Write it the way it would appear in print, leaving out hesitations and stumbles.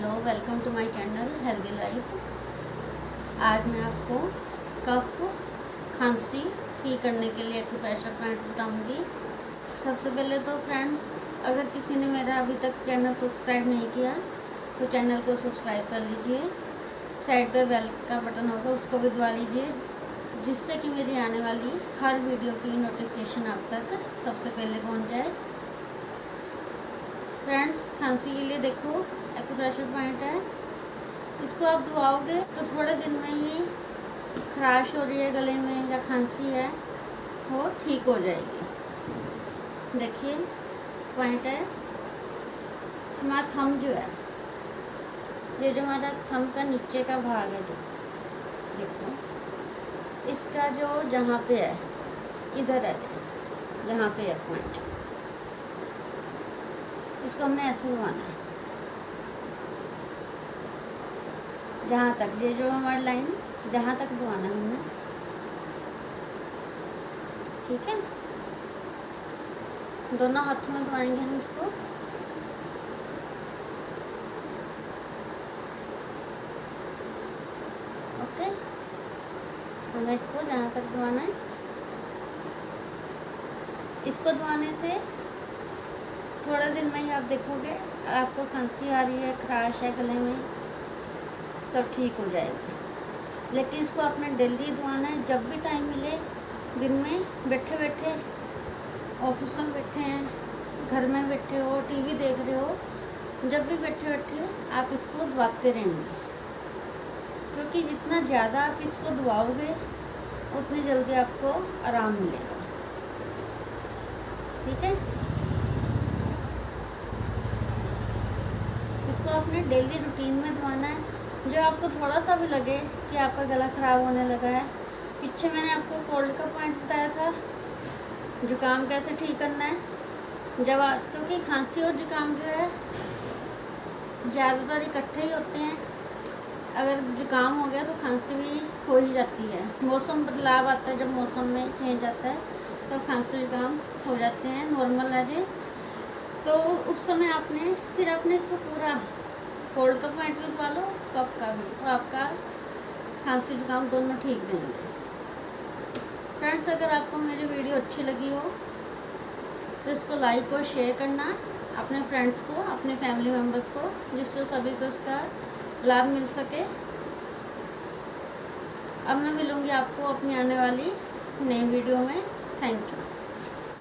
Hello, welcome to my channel healthy life. आज मैं आपको कफ खांसी ठीक करने के लिए एक्यूप्रेशर पॉइंट बताऊंगी। सबसे पहले तो फ्रेंड्स, अगर किसी ने मेरा अभी तक चैनल सब्सक्राइब नहीं किया तो चैनल को सब्सक्राइब कर लीजिए। साइड पे बेल का बटन होगा, उसको भी दबा लीजिए, जिससे कि मेरी आने वाली हर वीडियो की नोटिफिकेशन आप तक सबसे पहले पहुंच जाए। फ्रेंड्स, खांसी के लिए देखो एक्यूप्रेशर पॉइंट है, इसको आप दबाओगे तो थोड़े दिन में ही खराश हो रही है गले में या खांसी है वो ठीक हो जाएगी। देखिए पॉइंट है, हमारा थंब जो है, ये जो हमारा थंब का नीचे का भाग है, जो देखो इसका जो जहाँ पे है, इधर है जहाँ पे है पॉइंट, इसको हमने ऐसे दबाना है जहाँ तक, ये जो हमारी लाइन जहाँ तक दबाना है हमने, ठीक है। दोनों हाथों में दबाएंगे हम इसको। ओके, हमें इसको जहाँ तक दबाना है, इसको दबाने से थोड़े दिन में ही आप देखोगे आपको खांसी आ रही है, खराश है गले में, सब ठीक हो जाएगा। लेकिन इसको आपने डेली दबाना है, जब भी टाइम मिले, दिन में बैठे बैठे, ऑफिस में बैठे हैं, घर में बैठे हो, टीवी देख रहे हो, जब भी बैठे बैठे आप इसको दबाते रहेंगे, क्योंकि जितना ज़्यादा आप इसको दबाओगे उतनी जल्दी आपको आराम मिलेगा। ठीक है, इसको आपने डेली रूटीन में दबाना है। जो आपको थोड़ा सा भी लगे कि आपका गला ख़राब होने लगा है, पीछे मैंने आपको कोल्ड का पॉइंट बताया था, जुकाम कैसे ठीक करना है। क्योंकि खांसी और जुकाम जो है ज़्यादातर इकट्ठे ही होते हैं। अगर जुकाम हो गया तो खांसी भी हो ही जाती है। मौसम बदलाव आता है, जब मौसम में चेंज आता है तो खांसी जुकाम हो जाते हैं, नॉर्मल है जी। तो उस समय आपने इसको पूरा कोल्ड का पॉइंट भी दबा लो, कफ का भी, तो आपका खांसी जुकाम दोनों ठीक देंगे। फ्रेंड्स, अगर आपको मेरी वीडियो अच्छी लगी हो तो इसको लाइक और शेयर करना अपने फ्रेंड्स को, अपने फैमिली मेम्बर्स को, जिससे सभी को इसका लाभ मिल सके। अब मैं मिलूँगी आपको अपनी आने वाली नई वीडियो में। Thank you.